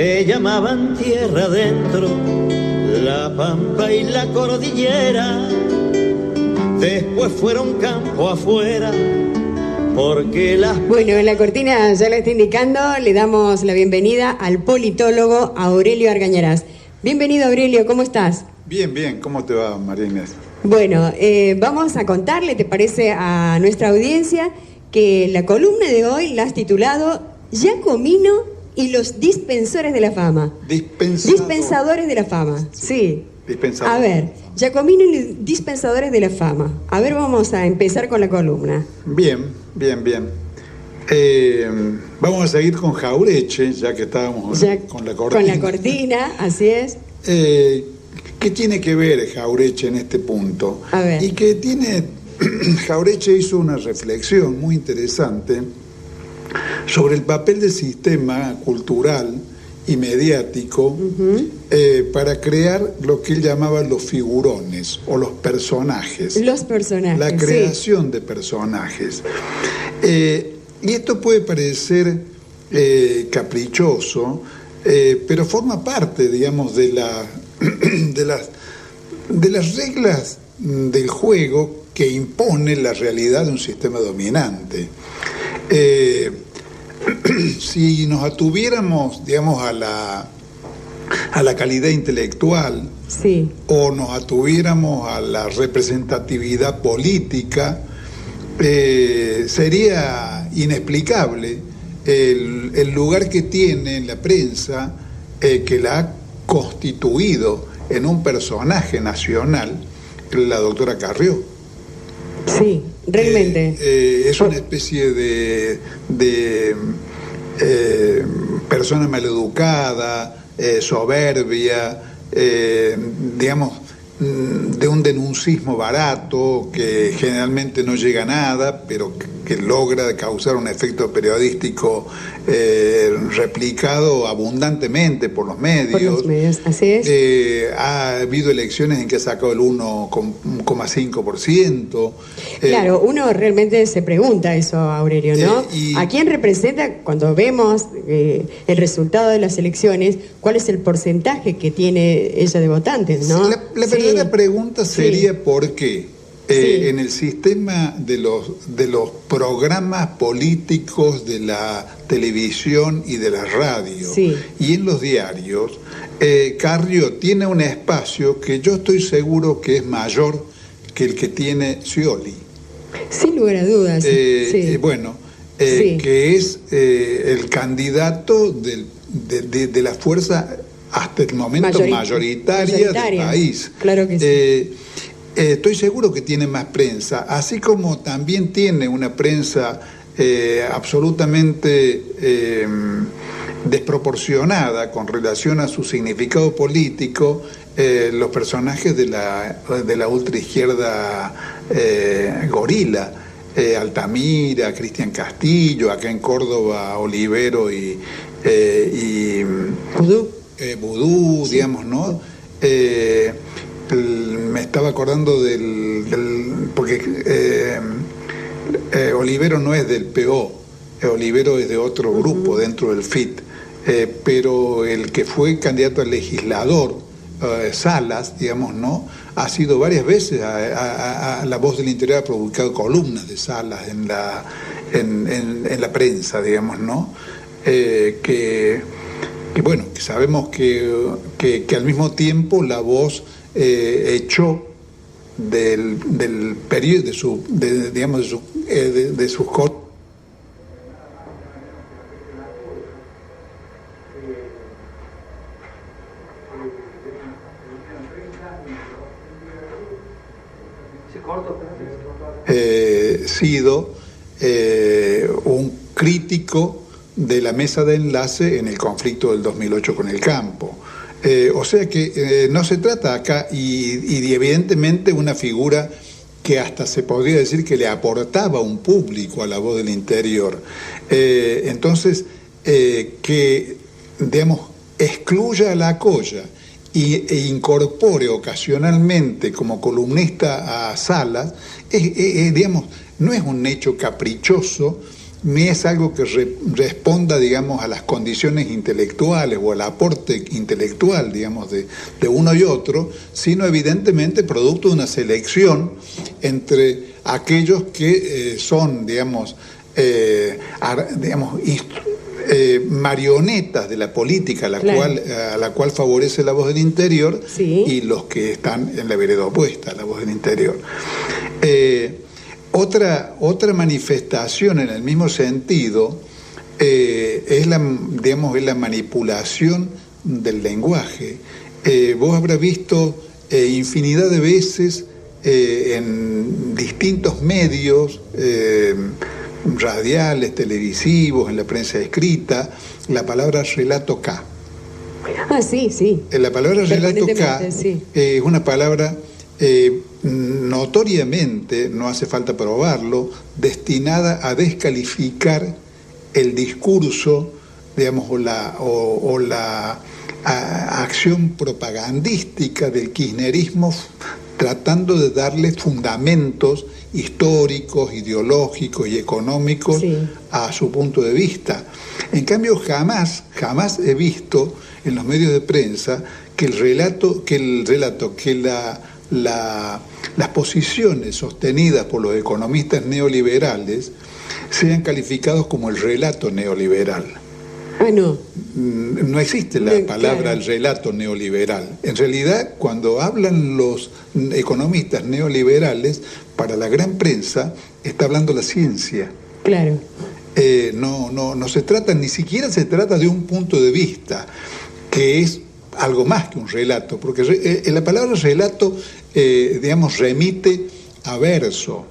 se llamaban tierra adentro, la pampa y la cordillera. Después fueron campo afuera, porque las... Bueno, en la cortina ya la está indicando, le damos la bienvenida al politólogo Aurelio Argañarás. Bienvenido, Aurelio, ¿cómo estás? Bien, bien. ¿Cómo te va, María Inés? Bueno, vamos a contarle, ¿te parece, a nuestra audiencia que la columna de hoy la has titulado Giacomino y los dispensores de la fama? Dispensadores de la fama, sí. A ver, Giacomino y los dispensadores de la fama. A ver, vamos a empezar con la columna. Bien. Vamos a seguir con Jauretche, ya que estábamos con la cortina. Con la cortina, así es. ¿Qué tiene que ver Jauretche en este punto? A ver. Y que Jauretche hizo una reflexión muy interesante sobre el papel del sistema cultural y mediático para crear lo que él llamaba los figurones o los personajes. Los personajes, la creación de personajes. Y esto puede parecer caprichoso, pero forma parte, digamos, de las reglas del juego que impone la realidad de un sistema dominante. Si nos atuviéramos, digamos, a la calidad intelectual, sí, o nos atuviéramos a la representatividad política, sería inexplicable el lugar que tiene la prensa, que la ha constituido en un personaje nacional, la doctora Carrió. Sí, realmente. Es una especie de persona maleducada, soberbia, digamos, de un denuncismo barato que generalmente no llega a nada, pero que logra causar un efecto periodístico replicado abundantemente por los medios. Por los medios, así es. Ha habido elecciones en que ha sacado el 1,5%. Claro, uno realmente se pregunta eso, Aurelio, ¿no? ¿A quién representa, cuando vemos el resultado de las elecciones, cuál es el porcentaje que tiene ella de votantes, ¿no? La verdadera pregunta sería ¿por qué? En el sistema de los programas políticos de la televisión y de la radio y en los diarios, Carrió tiene un espacio que yo estoy seguro que es mayor que el que tiene Scioli. Sin lugar a dudas. Que es el candidato de la fuerza hasta el momento mayoritaria del país. Claro que sí. Estoy seguro que tiene más prensa, así como también tiene una prensa absolutamente desproporcionada con relación a su significado político, los personajes de la ultraizquierda gorila, Altamira, Cristian Castillo, acá en Córdoba, Olivero y Vudú, digamos, ¿no? Me estaba acordando porque Olivero no es del PO, Olivero es de otro grupo dentro del FIT, pero el que fue candidato a legislador, Salas, digamos, ¿no? Ha sido varias veces a La Voz del Interior, ha publicado columnas de Salas en la prensa, digamos, ¿no? Que sabemos que al mismo tiempo La Voz echó del periodo de sus sido un crítico de la mesa de enlace en el conflicto del 2008 con el campo. O sea que no se trata acá, y evidentemente una figura que hasta se podría decir que le aportaba un público a La Voz del Interior. Entonces, que, digamos, excluya a La Colla e incorpore ocasionalmente como columnista a Salas, digamos, no es un hecho caprichoso ni es algo que responda, digamos, a las condiciones intelectuales o al aporte intelectual, digamos, de uno y otro, sino evidentemente producto de una selección entre aquellos que son, digamos, marionetas de la política a la cual favorece La Voz del Interior, sí, y los que están en la vereda opuesta a La Voz del Interior. Otra manifestación en el mismo sentido es la manipulación del lenguaje. Vos habrás visto infinidad de veces en distintos medios radiales, televisivos, en la prensa escrita, la palabra relato K. Ah, sí, sí. La palabra relato K sí, es una palabra notoriamente, no hace falta probarlo, destinada a descalificar el discurso, digamos, o la acción propagandística del kirchnerismo, tratando de darle fundamentos históricos, ideológicos y económicos, sí, a su punto de vista. En cambio, jamás he visto en los medios de prensa que las posiciones sostenidas por los economistas neoliberales sean calificados como el relato neoliberal. Ah, no. No existe la palabra, claro, el relato neoliberal. En realidad, cuando hablan los economistas neoliberales, para la gran prensa está hablando la ciencia. Claro. No se trata, ni siquiera se trata de un punto de vista, que es algo más que un relato, porque la palabra relato, digamos, remite a verso,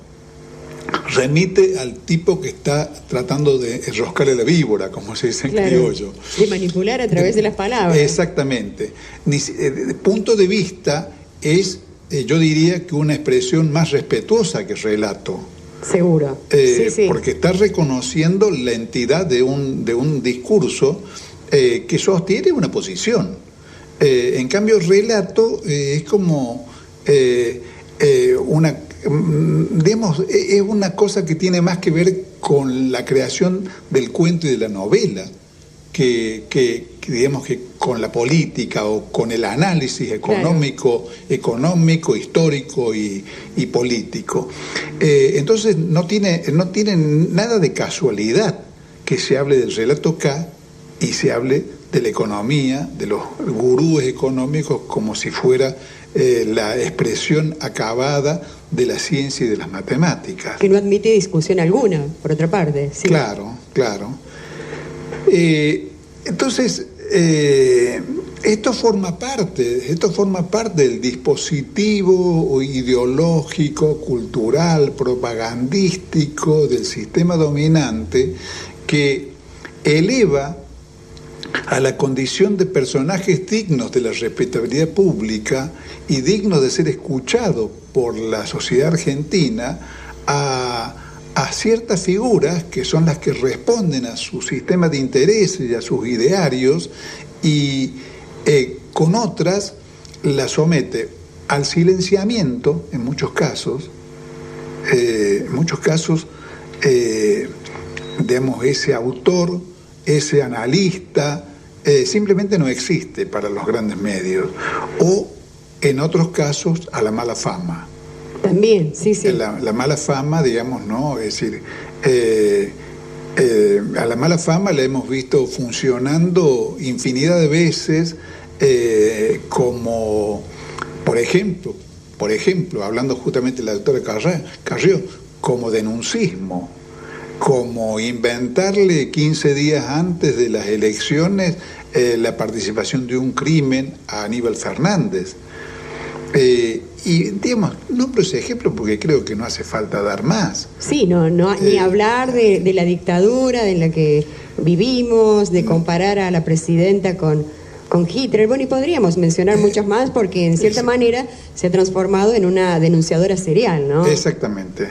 remite al tipo que está tratando de enroscarle la víbora, como se dice en criollo. De manipular a través de las palabras. Exactamente. Punto de vista es, yo diría, que una expresión más respetuosa que relato. Seguro. Sí. Porque está reconociendo la entidad de un discurso que sostiene una posición. En cambio, relato es como digamos, es una cosa que tiene más que ver con la creación del cuento y de la novela que digamos, que con la política o con el análisis económico, histórico y político. Entonces no tiene nada de casualidad que se hable del relato K y se hable de la economía, de los gurúes económicos, como si fuera la expresión acabada de la ciencia y de las matemáticas. Que no admite discusión alguna, por otra parte. Sí. Claro. Entonces, esto forma parte del dispositivo ideológico, cultural, propagandístico del sistema dominante que eleva a la condición de personajes dignos de la respetabilidad pública y dignos de ser escuchados por la sociedad argentina a ciertas figuras que son las que responden a su sistema de intereses y a sus idearios, y con otras las somete al silenciamiento en muchos casos, digamos, ese autor, ese analista, simplemente no existe para los grandes medios, o en otros casos a la mala fama. También, sí. La mala fama, digamos, ¿no? Es decir, a la mala fama la hemos visto funcionando infinidad de veces, como, por ejemplo, hablando justamente de la doctora Carrió, como denuncismo, como inventarle 15 días antes de las elecciones la participación de un crimen a Aníbal Fernández. Y digamos, nombro ese ejemplo porque creo que no hace falta dar más. Sí, ni hablar de la dictadura en la que vivimos, de comparar a la presidenta con Hitler. Bueno, y podríamos mencionar muchos más porque en cierta manera se ha transformado en una denunciadora serial, ¿no? Exactamente.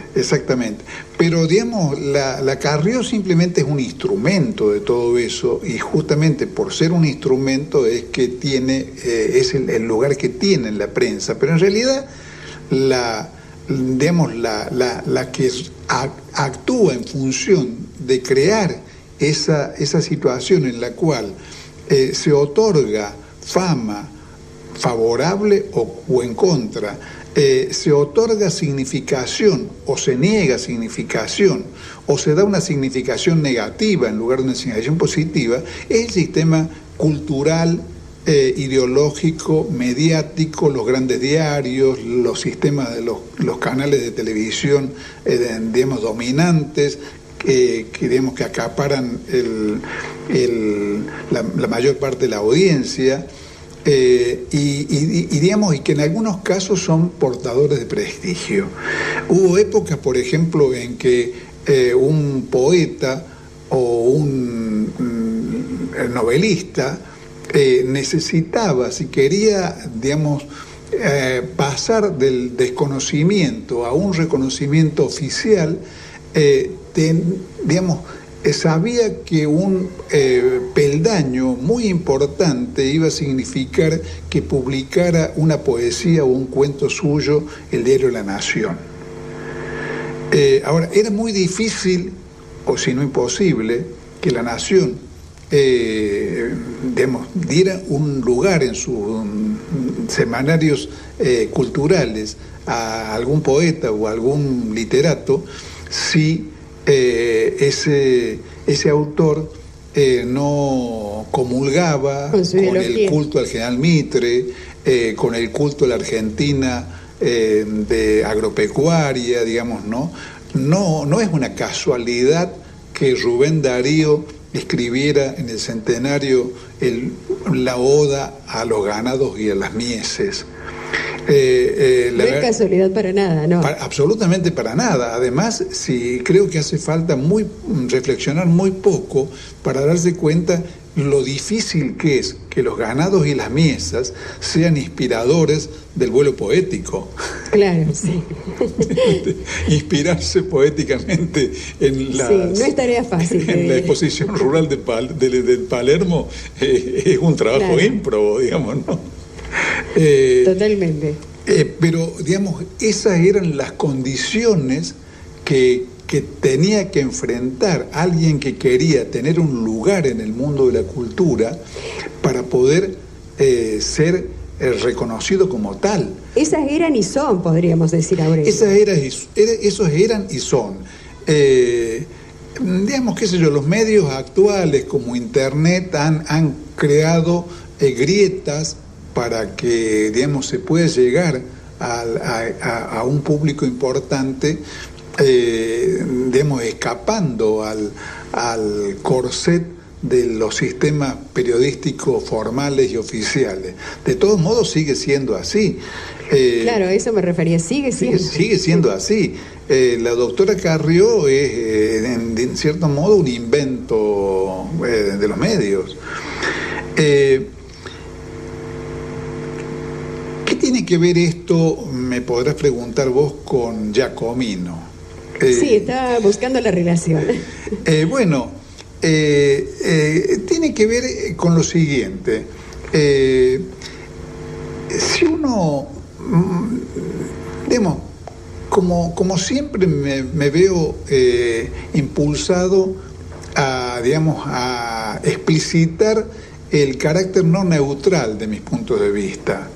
Pero digamos, la Carrió simplemente es un instrumento de todo eso, y justamente por ser un instrumento es que es el lugar que tiene en la prensa. Pero en realidad la que actúa en función de crear esa situación en la cual se otorga fama favorable o en contra, se otorga significación o se niega significación o se da una significación negativa en lugar de una significación positiva, es el sistema cultural, ideológico, mediático, los grandes diarios, los sistemas de los canales de televisión, digamos, dominantes, digamos, que acaparan la mayor parte de la audiencia, digamos, y que en algunos casos son portadores de prestigio. Hubo épocas, por ejemplo, en que un poeta o un novelista necesitaba, si quería, digamos, pasar del desconocimiento a un reconocimiento oficial, digamos, sabía que un peldaño muy importante iba a significar que publicara una poesía o un cuento suyo el diario La Nación. Ahora, era muy difícil, o si no imposible, que La Nación digamos, diera un lugar en sus semanarios culturales a algún poeta o algún literato si ese autor no comulgaba con el culto al general Mitre, con el culto a la Argentina de agropecuaria, digamos, ¿no? No es una casualidad que Rubén Darío escribiera en el centenario la oda a los ganados y a las mieses. No es casualidad para nada, ¿no? Absolutamente para nada. Además, sí, creo que hace falta reflexionar muy poco para darse cuenta lo difícil que es que los ganados y las miesas sean inspiradores del vuelo poético. Claro, sí. Inspirarse poéticamente en no es tarea fácil. En la exposición rural de Palermo es un trabajo ímprobo, digamos, ¿no? Totalmente. Pero, digamos, esas eran las condiciones que tenía que enfrentar alguien que quería tener un lugar en el mundo de la cultura para poder ser reconocido como tal. Esas eran y son, podríamos decir ahora. Esos eran y son. Digamos, qué sé yo, los medios actuales como Internet han creado grietas para que, digamos, se pueda llegar a un público importante, digamos, escapando al corset de los sistemas periodísticos formales y oficiales. De todos modos sigue siendo así. Claro, a eso me refería, sigue siendo así. La doctora Carrió es, en cierto modo, un invento de los medios. ¿Qué tiene que ver esto, me podrás preguntar vos, con Giacomino? Sí, estaba buscando la relación. Bueno, tiene que ver con lo siguiente. Si uno, digamos, como siempre me veo impulsado a, digamos, a explicitar el carácter no neutral de mis puntos de vista.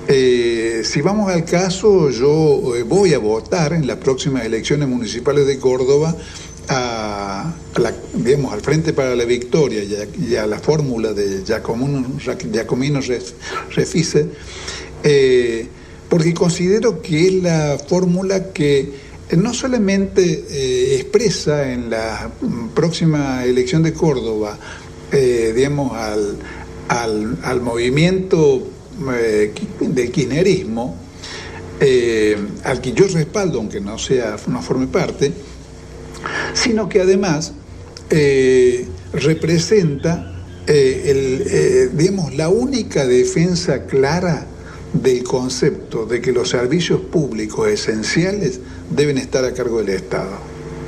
Si vamos al caso, yo voy a votar en las próximas elecciones municipales de Córdoba digamos, al Frente para la Victoria y a la fórmula de Giacomino Refice, porque considero que es la fórmula que no solamente expresa en la próxima elección de Córdoba, digamos, al movimiento del kirchnerismo, al que yo respaldo, aunque no forme parte, sino que además representa digamos, la única defensa clara del concepto de que los servicios públicos esenciales deben estar a cargo del Estado.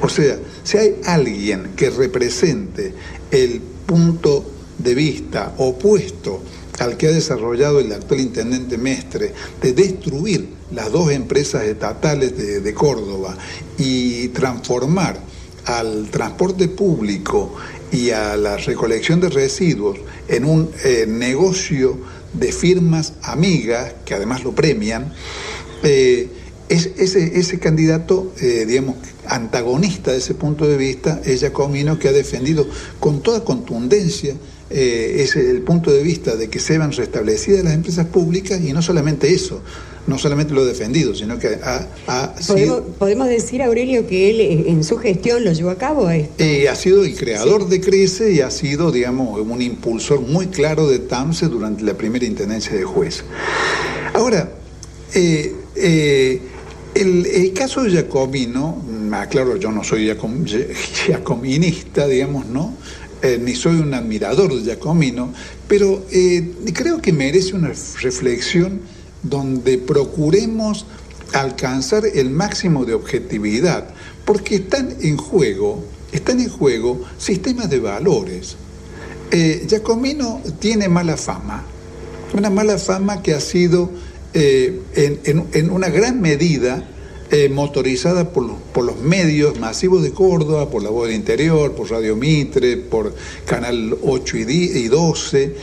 O sea, si hay alguien que represente el punto de vista opuesto al que ha desarrollado el actual intendente Mestre, de destruir las dos empresas estatales de Córdoba y transformar al transporte público y a la recolección de residuos en un negocio de firmas amigas, que además lo premian, ese candidato, digamos, antagonista de ese punto de vista, es Giacomino, que ha defendido con toda contundencia el punto de vista de que se deben restablecidas las empresas públicas, y no solamente eso, no solamente lo ha defendido, sino que ¿Podemos decir, Aurelio, que él en su gestión lo llevó a cabo esto? Ha sido el creador de Crece y ha sido, digamos, un impulsor muy claro de TAMSE durante la primera intendencia de Juez. Ahora, el caso de Giacomino, aclaro, yo no soy giacominista, digamos, ¿no? Ni soy un admirador de Giacomino, pero creo que merece una reflexión donde procuremos alcanzar el máximo de objetividad, porque están en juego sistemas de valores. Giacomino tiene mala fama, una mala fama que ha sido en una gran medida motorizada por los medios masivos de Córdoba, por La Voz del Interior, por Radio Mitre, por Canal 8 y 12.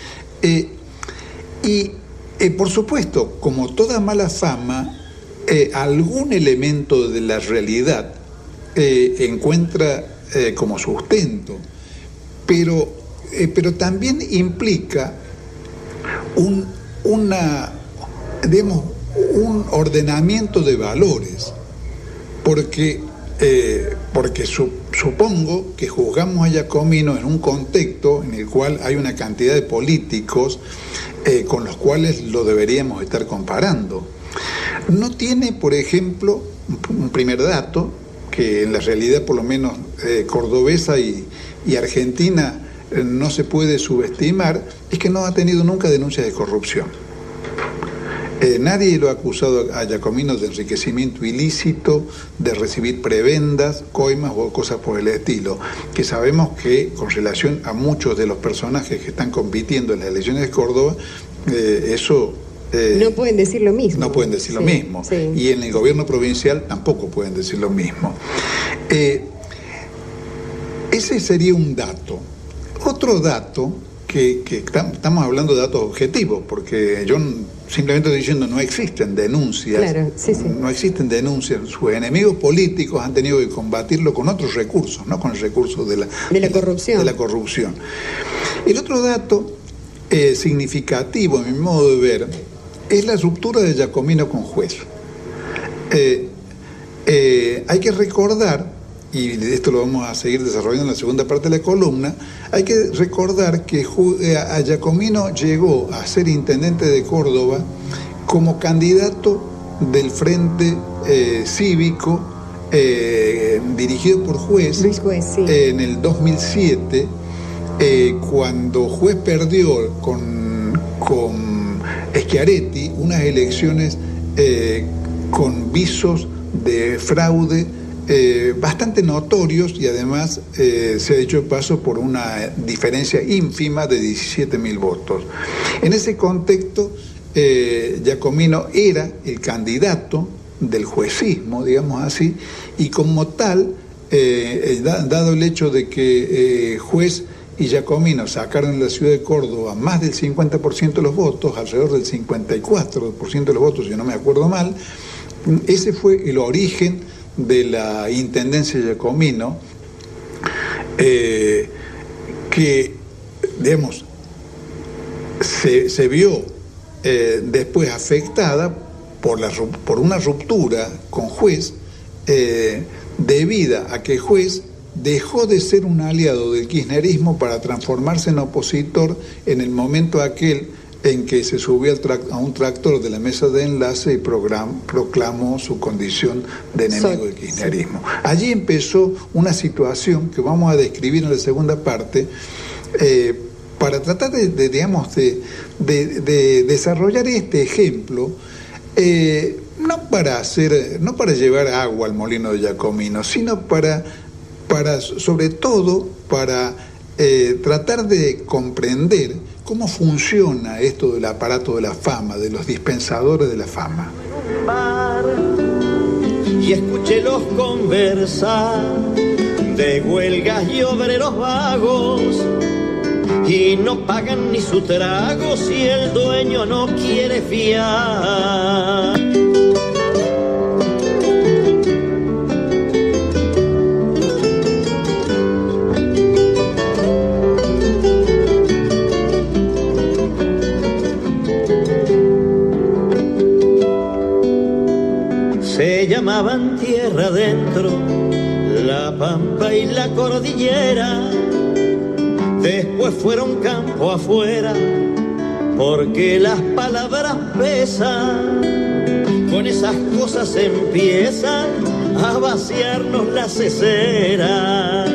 Por supuesto, como toda mala fama, algún elemento de la realidad encuentra como sustento, pero también implica un ordenamiento de valores, porque supongo que juzgamos a Giacomino en un contexto en el cual hay una cantidad de políticos con los cuales lo deberíamos estar comparando. No tiene, por ejemplo, un primer dato, que en la realidad por lo menos cordobesa y argentina no se puede subestimar, es que no ha tenido nunca denuncias de corrupción. Nadie lo ha acusado a Giacomino de enriquecimiento ilícito, de recibir prebendas, coimas o cosas por el estilo, que sabemos que con relación a muchos de los personajes que están compitiendo en las elecciones de Córdoba, eso... no pueden decir lo mismo. No pueden decir lo mismo. Sí. Y en el gobierno provincial tampoco pueden decir lo mismo. Ese sería un dato. Otro dato, que estamos hablando de datos objetivos, porque yo simplemente estoy diciendo no existen denuncias. Claro, sí. No existen denuncias. Sus enemigos políticos han tenido que combatirlo con otros recursos, no con el recurso de la corrupción. De la corrupción. El otro dato significativo, en mi modo de ver, es la ruptura de Giacomino con Juez. Hay que recordar, y esto lo vamos a seguir desarrollando en la segunda parte de la columna, hay que recordar que a Giacomino llegó a ser intendente de Córdoba como candidato del Frente Cívico dirigido por Juez, Luis Juez, sí. En el 2007, cuando Juez perdió con Schiaretti unas elecciones con visos de fraude bastante notorios, y además se ha hecho paso por una diferencia ínfima de 17.000 votos. En ese contexto, Giacomino era el candidato del juecismo, digamos así, y como tal, dado el hecho de que Juez y Giacomino sacaron en la ciudad de Córdoba más del 50% de los votos, alrededor del 54% de los votos, si no me acuerdo mal, ese fue el origen de la intendencia de Giacomino, que, digamos, se vio después afectada por una ruptura con Juez, debida a que Juez dejó de ser un aliado del kirchnerismo para transformarse en opositor en el momento aquel en que se subió a un tractor de la mesa de enlace y proclamó su condición de enemigo del kirchnerismo. Allí empezó una situación que vamos a describir en la segunda parte, para tratar de desarrollar este ejemplo, no para llevar agua al molino de Giacomino, sino sobre todo para tratar de comprender cómo funciona esto del aparato de la fama, de los dispensadores de la fama. Y escúchelos conversar de huelgas y obreros vagos, y no pagan ni su trago si el dueño no quiere fiar. Se llamaban tierra adentro la pampa y la cordillera, después fueron campo afuera, porque las palabras pesan, con esas cosas empiezan a vaciarnos la cesera.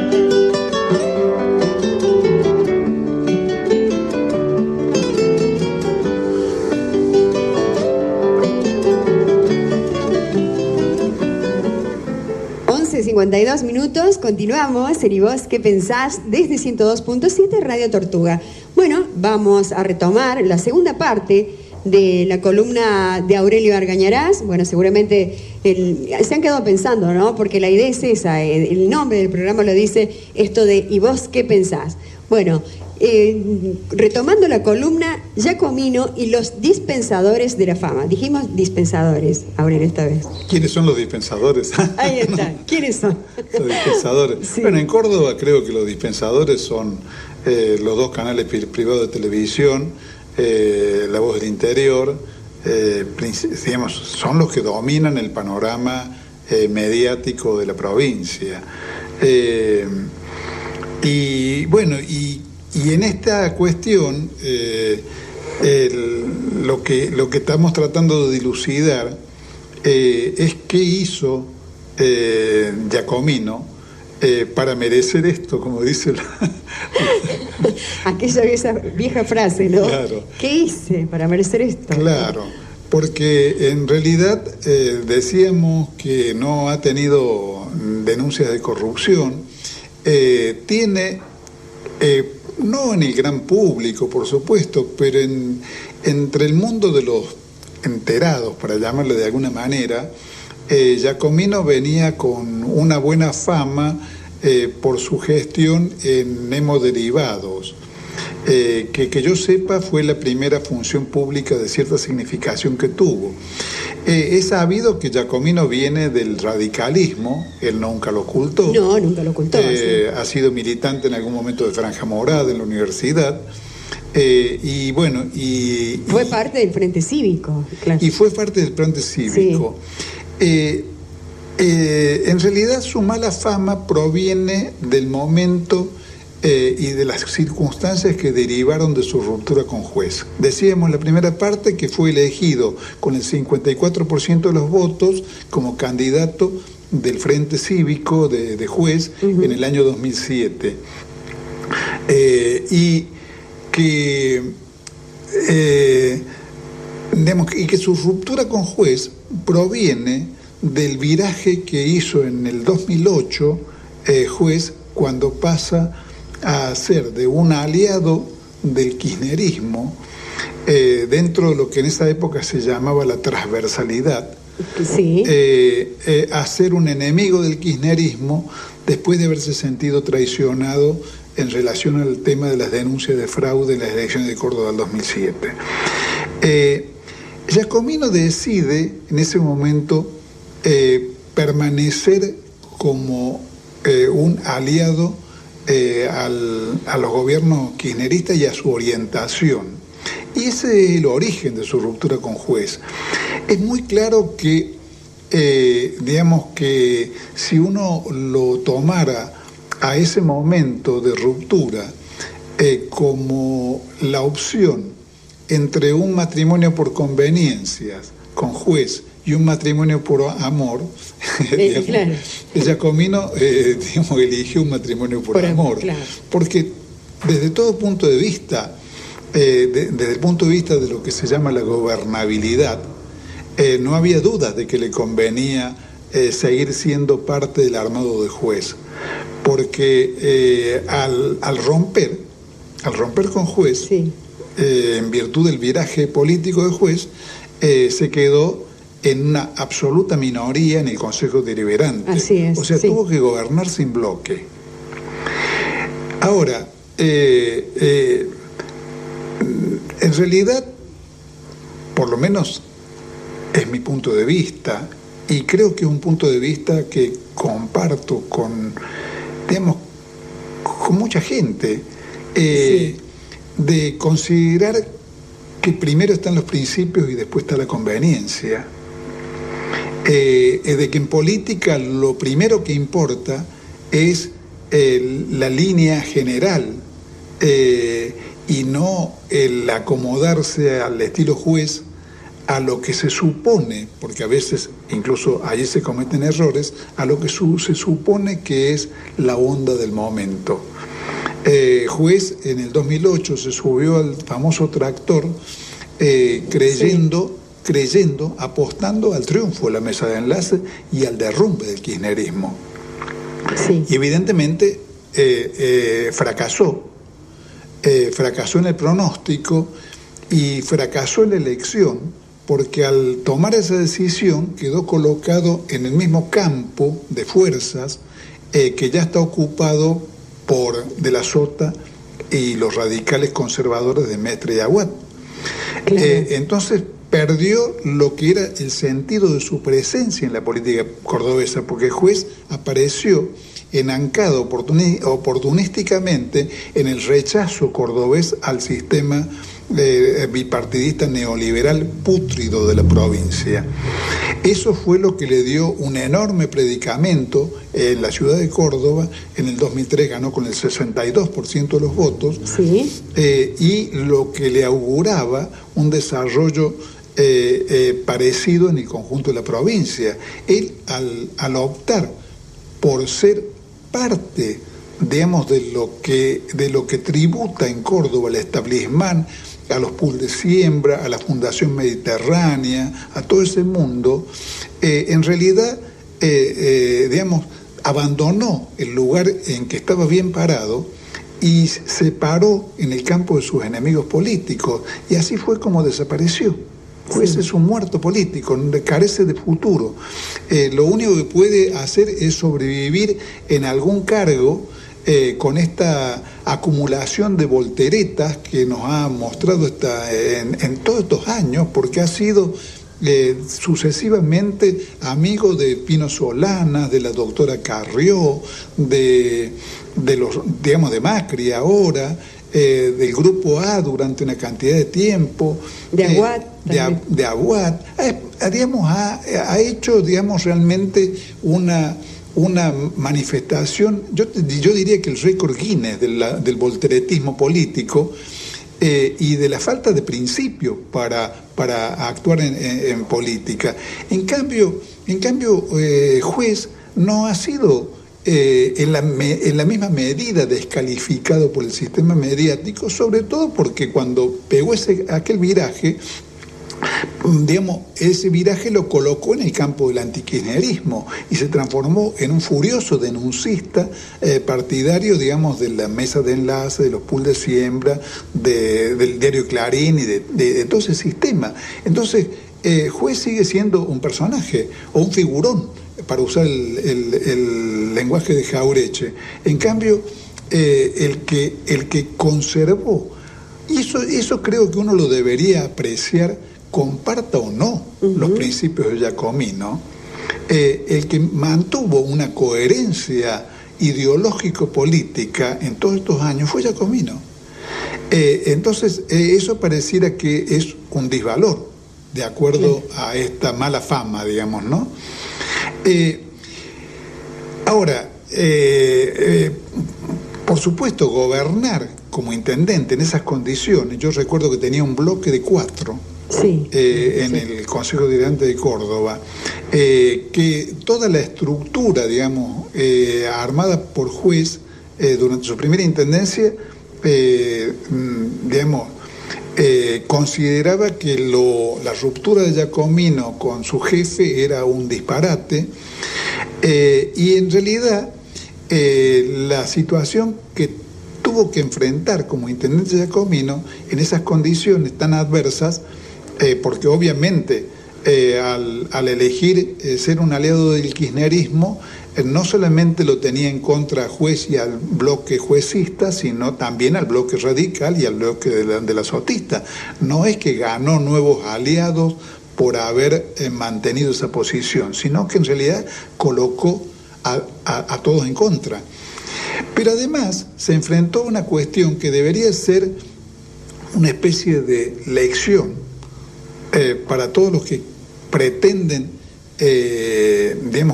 52 minutos, continuamos. ¿Y vos qué pensás? Desde 102.7 Radio Tortuga. Bueno, vamos a retomar la segunda parte de la columna de Aurelio Argañarás. Bueno, seguramente se han quedado pensando, ¿no? Porque la idea es esa, el nombre del programa lo dice, esto de ¿y vos qué pensás? Bueno, retomando la columna, Giacomino y los dispensadores de la fama. Dijimos dispensadores, Aurelio, esta vez. ¿Quiénes son los dispensadores? Ahí está, ¿quiénes son? Los dispensadores. Sí. Bueno, en Córdoba creo que los dispensadores son los dos canales privados de televisión, La Voz del Interior, digamos, son los que dominan el panorama mediático de la provincia. Y bueno, y en esta cuestión, lo que estamos tratando de dilucidar es qué hizo Giacomino para merecer esto, como dice aquella vieja frase, ¿no? Claro. ¿Qué hice para merecer esto? Claro, porque en realidad decíamos que no ha tenido denuncias de corrupción, tiene... no en el gran público, por supuesto, pero entre el mundo de los enterados, para llamarlo de alguna manera, Giacomino venía con una buena fama por su gestión en hemoderivados, que yo sepa fue la primera función pública de cierta significación que tuvo. Es sabido que Giacomino viene del radicalismo, él nunca lo ocultó. No, nunca lo ocultó. Sí. Ha sido militante en algún momento de Franja Morada en la universidad. Y bueno, fue parte del Frente Cívico. Claro. Y fue parte del Frente Cívico. Sí. En realidad su mala fama proviene del momento y de las circunstancias que derivaron de su ruptura con Juez. Decíamos en la primera parte que fue elegido con el 54% de los votos como candidato del Frente Cívico de Juez en el año 2007. Y que su ruptura con Juez proviene del viraje que hizo en el 2008 Juez cuando pasa a ser de un aliado del kirchnerismo dentro de lo que en esa época se llamaba la transversalidad, sí. A ser un enemigo del kirchnerismo después de haberse sentido traicionado en relación al tema de las denuncias de fraude en las elecciones de Córdoba del 2007. Giacomino decide en ese momento permanecer como un aliado a los gobiernos kirchneristas y a su orientación. Y ese es el origen de su ruptura con Juez. Es muy claro que, digamos que si uno lo tomara a ese momento de ruptura como la opción entre un matrimonio por conveniencias con Juez y un matrimonio por amor, claro. Giacomino digamos, eligió un matrimonio por amor, claro. Porque desde todo punto de vista, desde el punto de vista de lo que se llama la gobernabilidad, no había dudas de que le convenía seguir siendo parte del armado de Juez, porque al romper con Juez, sí. En virtud del viraje político de Juez, se quedó en una absoluta minoría en el Consejo Deliberante. Así es, o sea, sí. tuvo que gobernar sin bloque. Ahora, en realidad, por lo menos es mi punto de vista, y creo que es un punto de vista que comparto con, digamos, con mucha gente, Sí. de considerar que primero están los principios y después está la conveniencia. De que en política lo primero que importa es la línea general, y no el acomodarse al estilo juez a lo que se supone, porque a veces incluso allí se cometen errores, a lo que se supone que es la onda del momento. Juez en el 2008 se subió al famoso tractor creyendo, apostando al triunfo de la mesa de enlace y al derrumbe del kirchnerismo. Sí. Y evidentemente fracasó en el pronóstico y fracasó en la elección, porque al tomar esa decisión quedó colocado en el mismo campo de fuerzas que ya está ocupado por De la Sota y los radicales conservadores de Mestre y Aguad. Claro. Entonces perdió lo que era el sentido de su presencia en la política cordobesa, porque el juez apareció enancado oportunísticamente en el rechazo cordobés al sistema bipartidista neoliberal pútrido de la provincia. Eso fue lo que le dio un enorme predicamento en la ciudad de Córdoba. En el 2003 ganó con el 62% de los votos. Sí. Y lo que le auguraba un desarrollo parecido en el conjunto de la provincia. Él, al optar por ser parte, digamos, de lo que tributa en Córdoba el establishment, a los pools de siembra, a la Fundación Mediterránea, a todo ese mundo, en realidad, digamos, abandonó el lugar en que estaba bien parado y se paró en el campo de sus enemigos políticos, y así fue como desapareció. Juez es un muerto político, carece de futuro. Lo único que puede hacer es sobrevivir en algún cargo con esta acumulación de volteretas que nos ha mostrado en todos estos años, porque ha sido sucesivamente amigo de Pino Solanas, de la doctora Carrió, de los, digamos, de Macri ahora, del Grupo A durante una cantidad de tiempo, de Aguad, de Aguad, digamos, ha hecho, digamos, realmente una manifestación, yo diría que el récord Guinness del volteretismo político, y de la falta de principio para actuar en política. En cambio, Juez no ha sido en la misma medida descalificado por el sistema mediático, sobre todo porque cuando pegó aquel viraje, digamos, ese viraje lo colocó en el campo del antikirchnerismo y se transformó en un furioso denuncista partidario, digamos, de la mesa de enlace, de los pools de siembra, del diario Clarín y de todo ese sistema. Entonces, Juez sigue siendo un personaje o un figurón, para usar el lenguaje de Jaureche. En cambio, el que conservó, y eso creo que uno lo debería apreciar, comparta o no los principios de Giacomino, el que mantuvo una coherencia ideológico-política en todos estos años fue Giacomino. Entonces, eso pareciera que es un disvalor, de acuerdo a esta mala fama, digamos, ¿no? Ahora, por supuesto, gobernar como intendente en esas condiciones, yo recuerdo que tenía un bloque de 4 en el Consejo Deliberante de Córdoba, que toda la estructura, digamos, armada por Juez durante su primera intendencia, digamos, consideraba que la ruptura de Giacomino con su jefe era un disparate, y en realidad la situación que tuvo que enfrentar como intendente Giacomino en esas condiciones tan adversas, porque obviamente al elegir ser un aliado del kirchnerismo, no solamente lo tenía en contra a Juez y al bloque juecista, sino también al bloque radical y al bloque de la sotista. No es que ganó nuevos aliados por haber mantenido esa posición, sino que en realidad colocó a todos en contra. Pero además se enfrentó a una cuestión que debería ser una especie de lección para todos los que pretenden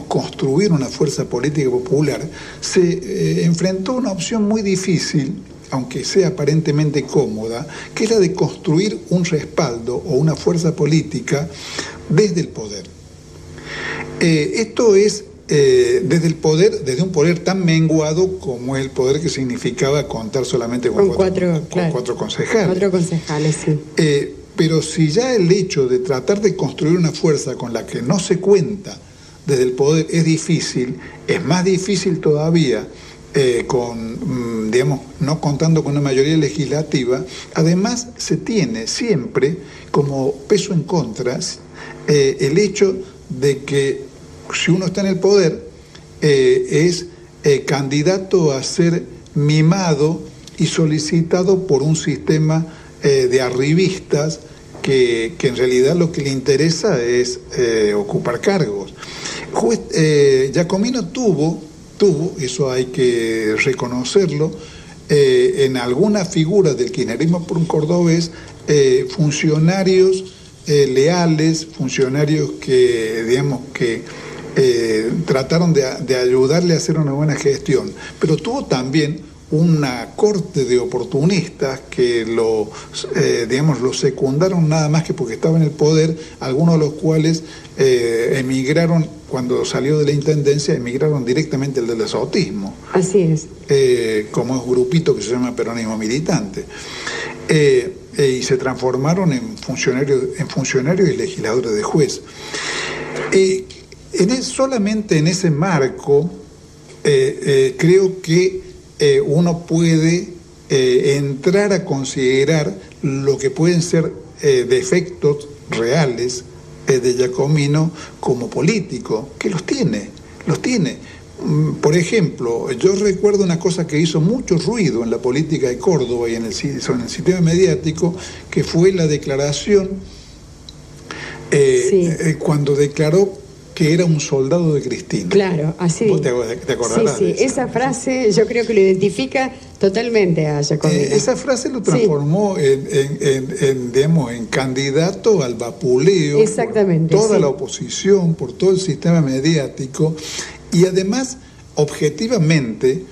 construir una fuerza política popular. Se enfrentó a una opción muy difícil, aunque sea aparentemente cómoda, que es la de construir un respaldo o una fuerza política desde el poder. Esto es desde el poder, desde un poder tan menguado como el poder que significaba contar solamente con cuatro concejales. 4 concejales, sí. Pero si ya el hecho de tratar de construir una fuerza con la que no se cuenta desde el poder es difícil, es más difícil todavía no contando con una mayoría legislativa. Además, se tiene siempre como peso en contra el hecho de que si uno está en el poder es candidato a ser mimado y solicitado por un sistema de arribistas que en realidad lo que le interesa es ocupar cargos. Giacomino tuvo, eso hay que reconocerlo, en algunas figuras del kirchnerismo cordobés, funcionarios leales, funcionarios que trataron de ayudarle a hacer una buena gestión, pero tuvo también una corte de oportunistas que lo secundaron nada más que porque estaba en el poder, algunos de los cuales emigraron, cuando salió de la intendencia, emigraron directamente al del desotismo. Así es. Como es un grupito que se llama peronismo militante. Y se transformaron en funcionarios y legisladores de juez. Solamente en ese marco creo que uno puede entrar a considerar lo que pueden ser defectos reales de Giacomino como político, que los tiene. Por ejemplo, yo recuerdo una cosa que hizo mucho ruido en la política de Córdoba y en el sistema mediático, que fue la declaración cuando declaró que era un soldado de Cristina. Claro, así. ¿Vos te acordarás? Sí, esa frase yo creo que lo identifica totalmente a Giacomino. Esa frase lo transformó en candidato al vapuleo. Exactamente. Por toda la oposición, por todo el sistema mediático, y además, objetivamente,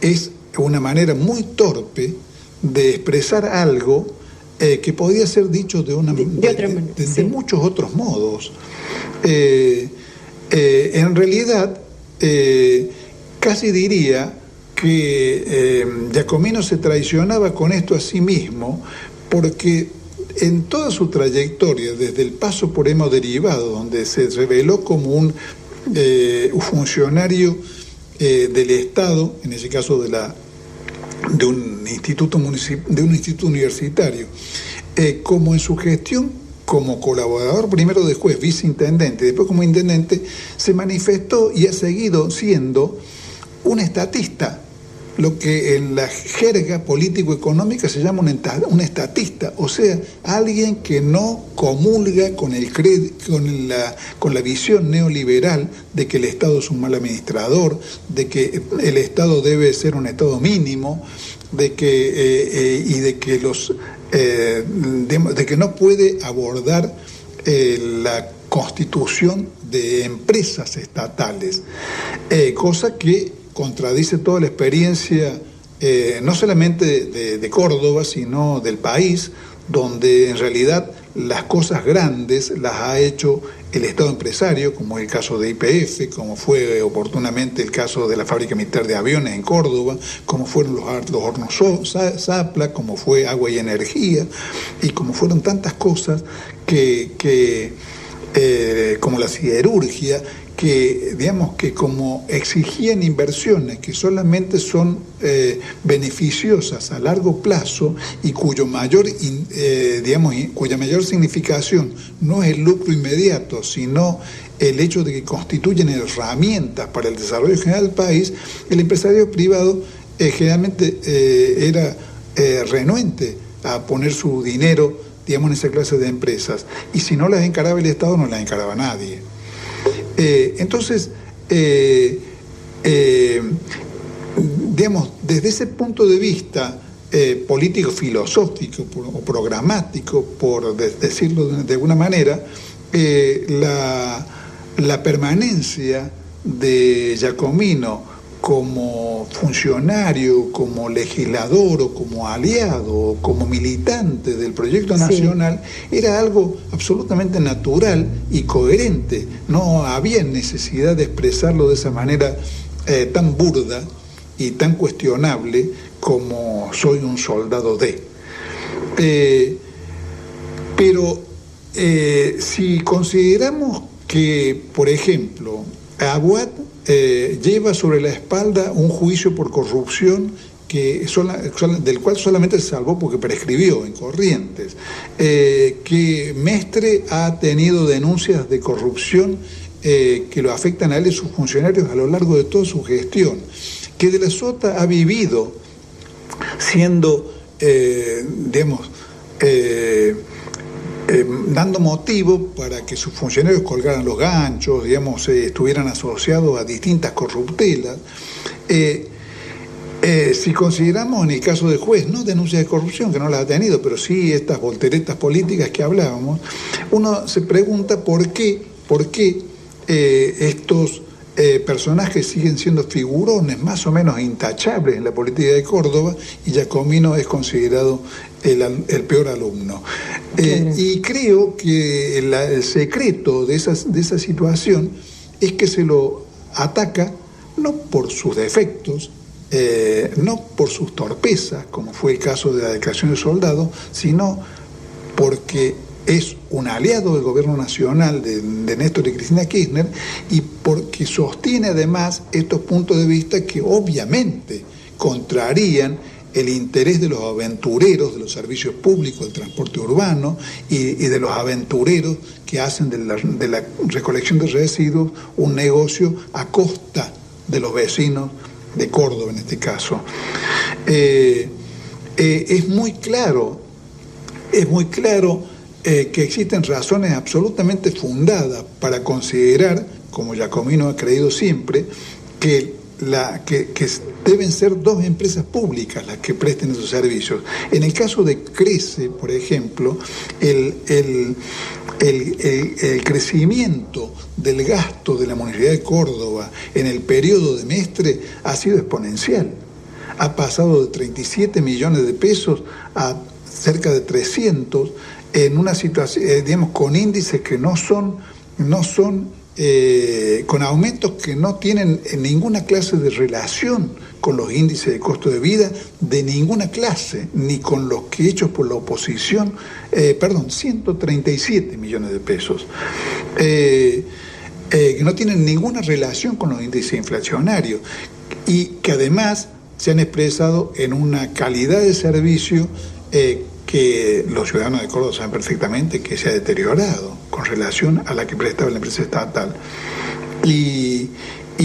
es una manera muy torpe de expresar algo que podía ser dicho de muchos otros modos. En realidad, casi diría que Giacomino se traicionaba con esto a sí mismo, porque en toda su trayectoria, desde el paso por Hemoderivado, donde se reveló como un funcionario del Estado, en ese caso de un instituto universitario, como en su gestión como colaborador primero de juez, viceintendente, después como intendente, se manifestó y ha seguido siendo un estatista, lo que en la jerga político-económica se llama un estatista, o sea, alguien que no comulga con la visión neoliberal de que el Estado es un mal administrador, de que el Estado debe ser un Estado mínimo, de que no puede abordar la constitución de empresas estatales, cosa que contradice toda la experiencia no solamente de Córdoba, sino del país, donde en realidad las cosas grandes las ha hecho el Estado empresario, como el caso de YPF, como fue oportunamente el caso de la fábrica militar de aviones en Córdoba, como fueron los hornos Zapla, como fue Agua y Energía, y como fueron tantas cosas como la siderurgia, que, digamos, que como exigían inversiones que solamente son beneficiosas a largo plazo y cuya mayor significación no es el lucro inmediato, sino el hecho de que constituyen herramientas para el desarrollo general del país, el empresario privado generalmente era renuente a poner su dinero, digamos, en esa clase de empresas. Y si no las encaraba el Estado, no las encaraba nadie. Entonces, digamos, desde ese punto de vista político, filosófico o programático, por decirlo de alguna manera, la permanencia de Giacomino como funcionario, como legislador o como aliado o como militante del proyecto nacional, sí, era algo absolutamente natural y coherente. No había necesidad de expresarlo de esa manera tan burda y tan cuestionable como soy un soldado de. Pero si consideramos que, por ejemplo, Aguad lleva sobre la espalda un juicio por corrupción del cual solamente se salvó porque prescribió en Corrientes, que Mestre ha tenido denuncias de corrupción que lo afectan a él y sus funcionarios a lo largo de toda su gestión, que de la Sota ha vivido siendo, dando motivo para que sus funcionarios colgaran los ganchos, digamos, estuvieran asociados a distintas corruptelas. Si consideramos en el caso del juez, no denuncias de corrupción, que no las ha tenido, pero sí estas volteretas políticas que hablábamos, uno se pregunta por qué estos personajes siguen siendo figurones más o menos intachables en la política de Córdoba y Giacomino es considerado el peor alumno. Y creo que el secreto de esa situación es que se lo ataca no por sus defectos, no por sus torpezas, como fue el caso de la declaración de soldado, sino porque es un aliado del gobierno nacional de Néstor y Cristina Kirchner y porque sostiene además estos puntos de vista que obviamente contrarían el interés de los aventureros de los servicios públicos, del transporte urbano y de los aventureros que hacen de la recolección de residuos un negocio a costa de los vecinos de Córdoba en este caso. Es muy claro que existen razones absolutamente fundadas para considerar, como Giacomino ha creído siempre, que deben ser dos empresas públicas las que presten esos servicios. En el caso de Crece, por ejemplo, el crecimiento del gasto de la Municipalidad de Córdoba en el periodo de Mestre ha sido exponencial. Ha pasado de 37 millones de pesos a cerca de 300 en una situación, digamos, con índices que no son con aumentos que no tienen ninguna clase de relación con los índices de costo de vida de ninguna clase, ni con los que hechos por la oposición, 137 millones de pesos, que no tienen ninguna relación con los índices inflacionarios y que además se han expresado en una calidad de servicio que los ciudadanos de Córdoba saben perfectamente que se ha deteriorado con relación a la que prestaba la empresa estatal. Y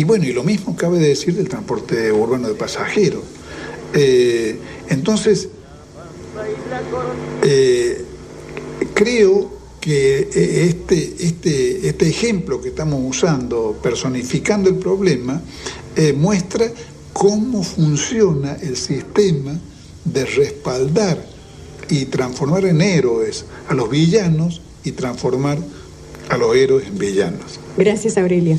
bueno, y lo mismo cabe de decir del transporte urbano de pasajeros. Entonces, creo que este ejemplo que estamos usando, personificando el problema, muestra cómo funciona el sistema de respaldar y transformar en héroes a los villanos y transformar a los héroes en villanos. Gracias, Aurelio.